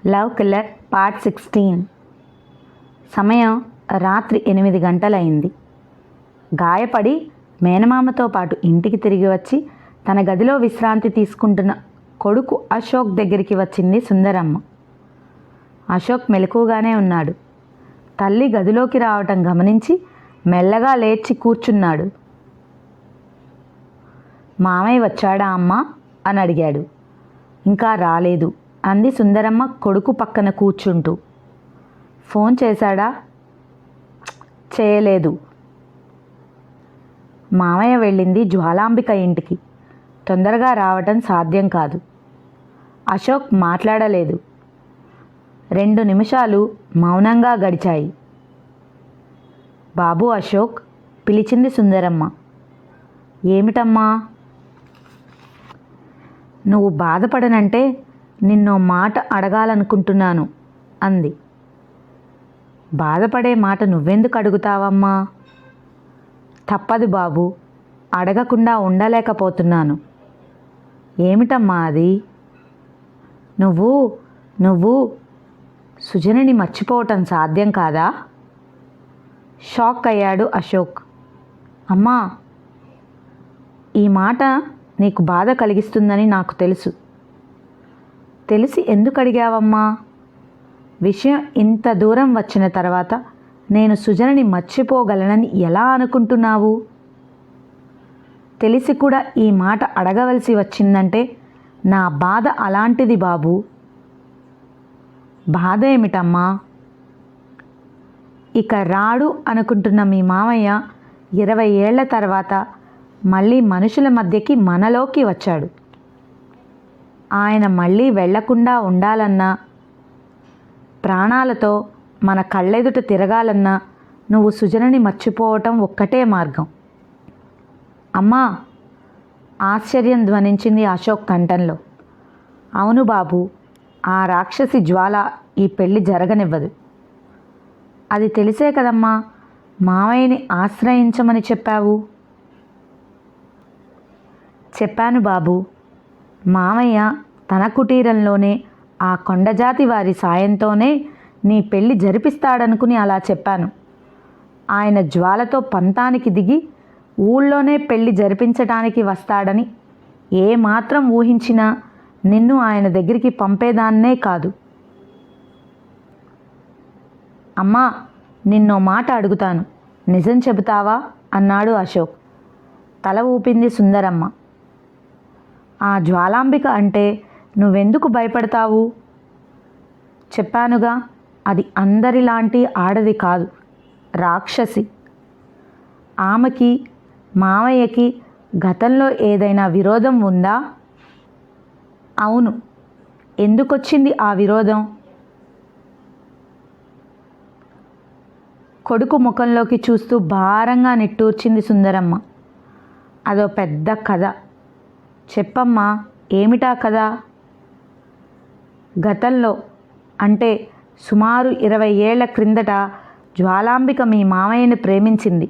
Love killer part 16. సమయం రాత్రి 8 గంటలైంది. గాయపడి మేనమామతో పాటు ఇంటికి తిరిగి వచ్చి తన గదిలో విశ్రాంతి తీసుకుంటున్న కొడుకు అశోక్ దగ్గరికి వచ్చింది సుందరమ్మ. అశోక్ మెలకుగానే ఉన్నాడు. తల్లి గదిలోకి రావటం గమనించి మెల్లగా లేచి కూర్చున్నాడు. మామయ్య వచ్చాడా అమ్మా అని అడిగాడు. ఇంకా రాలేదు అంది సుందరమ్మ కొడుకు పక్కన కూర్చుంటూ. ఫోన్ చేశాడా? చేయలేదు. మామయ్య వెళ్ళింది జ్వాలాంబిక ఇంటికి. తొందరగా రావటం సాధ్యం కాదు. అశోక్ మాట్లాడలేదు. 2 నిమిషాలు మౌనంగా గడిచాయి. బాబు అశోక్ పిలిచింది సుందరమ్మ. ఏమిటమ్మా? నువ్వు బాధపడనంటే నిన్నో మాట అడగాలనుకుంటున్నాను అంది. బాధపడే మాట నువ్వెందుకు అడుగుతావమ్మా? తప్పదు బాబు, అడగకుండా ఉండలేకపోతున్నాను. ఏమిటమ్మా అది? నువ్వు సుజనిని మర్చిపోవటం సాధ్యం కాదా? షాక్ అయ్యాడు అశోక్. అమ్మా, ఈ మాట నీకు బాధ కలిగిస్తుందని నాకు తెలుసు. తెలిసి ఎందుకు అడిగావమ్మా? విషయం ఇంత దూరం వచ్చిన తర్వాత నేను సుజనని మర్చిపోగలనని ఎలా అనుకుంటున్నావు? తెలిసి కూడా ఈ మాట అడగవలసి వచ్చిందంటే నా బాధ అలాంటిది బాబు. బాధ ఏమిటమ్మా? ఇక రాడు అనుకుంటున్న మీ మామయ్య 20 ఏళ్ల తర్వాత మళ్ళీ మనుషుల మధ్యకి మనలోకి వచ్చాడు. ఆయన మళ్ళీ వెళ్లకుండా ఉండాలన్నా, ప్రాణాలతో మన కళ్ళెదుట తిరగాలన్నా నువ్వు సుజనని మర్చిపోవటం ఒక్కటే మార్గం. అమ్మా, ఆశ్చర్యం ధ్వనించింది అశోక్ కంఠంలో. అవును బాబు, ఆ రాక్షసి జ్వాల ఈ పెళ్లి జరగనివ్వదు. అది తెలిసే కదమ్మా మామయ్యని ఆశ్రయించమని చెప్పావు. చెప్పాను బాబు. మామయ్య తన కుటీరంలోనే ఆ కొండజాతి వారి సాయంతోనే నీ పెళ్లి జరిపిస్తాడనుకుని అలా చెప్పాను. ఆయన జ్వాలతో పంతానికి దిగి ఊళ్ళోనే పెళ్లి జరిపించటానికి వస్తాడని ఏమాత్రం ఊహించినా నిన్ను ఆయన దగ్గరికి పంపేదాన్నే కాదు. అమ్మా, నిన్నో మాట అడుగుతాను, నిజం చెబుతావా అన్నాడు అశోక్. తల ఊపింది సుందరమ్మ. ఆ జ్వాలాంబిక అంటే నువ్వెందుకు భయపడతావు? చెప్పానుగా, అది అందరిలాంటి ఆడది కాదు, రాక్షసి. ఆమెకి మామయ్యకి గతంలో ఏదైనా విరోధం ఉందా? అవును. ఎందుకొచ్చింది ఆ విరోధం? కొడుకు ముఖంలోకి చూస్తూ భారంగా నిట్టూర్చింది సుందరమ్మ. అదో పెద్ద కథ. చెప్పమ్మా, ఏమిటా కథ? గతంలో అంటే సుమారు 20 ఏళ్ల క్రిందట జ్వాలాంబిక మీ మామయ్యని ప్రేమించింది.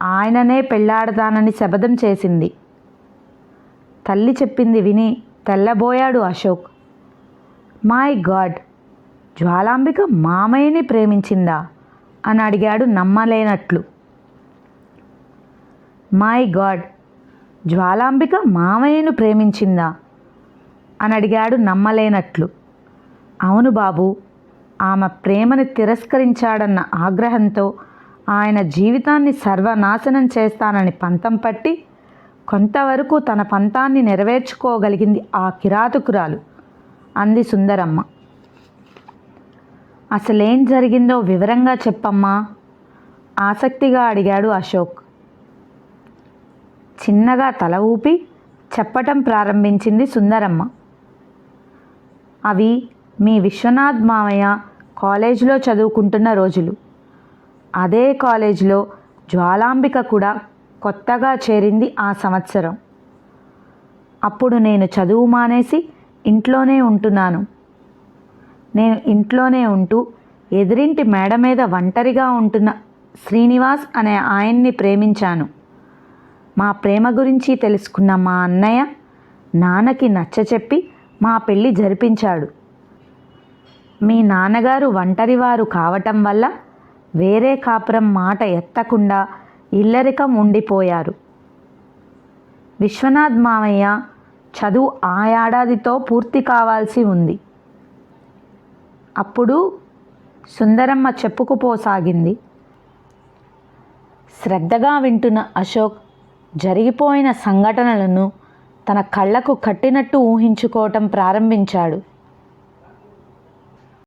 ఆయననే పెళ్లాడతానని శపథం చేసింది. తల్లి చెప్పింది విని తెల్లబోయాడు అశోక్. మై గాడ్, జ్వాలాంబిక మామయ్యని ప్రేమించిందా అని అడిగాడు నమ్మలేనట్లు. మై గాడ్, జ్వాలాంబిక మామయ్యను ప్రేమించిందా అని అడిగాడు నమ్మలేనట్లు. అవును బాబు, ఆమె ప్రేమని తిరస్కరించాడన్న ఆగ్రహంతో ఆయన జీవితాన్ని సర్వనాశనం చేస్తానని పంతం పట్టి కొంతవరకు తన పంతాన్ని నెరవేర్చుకోగలిగింది ఆ కిరాతకురాలు అంది సుందరమ్మ. అసలేం జరిగిందో వివరంగా చెప్పమ్మా ఆసక్తిగా అడిగాడు అశోక్. చిన్నగా తల ఊపి చెప్పటం ప్రారంభించింది సుందరమ్మ. అవి మీ విశ్వనాథ్ మామయ్య కాలేజీలో చదువుకుంటున్న రోజులు. అదే కాలేజీలో జ్వాలాంబిక కూడా కొత్తగా చేరింది ఆ సంవత్సరం. అప్పుడు నేను చదువు మానేసి ఇంట్లోనే ఉంటున్నాను. నేను ఇంట్లోనే ఉంటూ ఎదురింటి మేడ మీద ఒంటరిగా ఉంటున్న శ్రీనివాస్ అనే ఆయన్ని ప్రేమించాను. మా ప్రేమ గురించి తెలుసుకున్న మా అన్నయ్య నాన్నకి నచ్చచెప్పి మా పెళ్ళి జరిపించాడు. మీ నాన్నగారు ఒంటరివారు కావటం వల్ల వేరే కాపురం మాట ఎత్తకుండా ఇల్లరికం ఉండిపోయారు. విశ్వనాథ్ మామయ్య చదువు ఆ ఏడాదితో పూర్తి కావాల్సి ఉంది. అప్పుడు సుందరమ్మ చెప్పుకుపోసాగింది. శ్రద్ధగా వింటున్న అశోక్ జరిగిపోయిన సంఘటనలను తన కళ్ళకు కట్టినట్టు ఊహించుకోవటం ప్రారంభించాడు.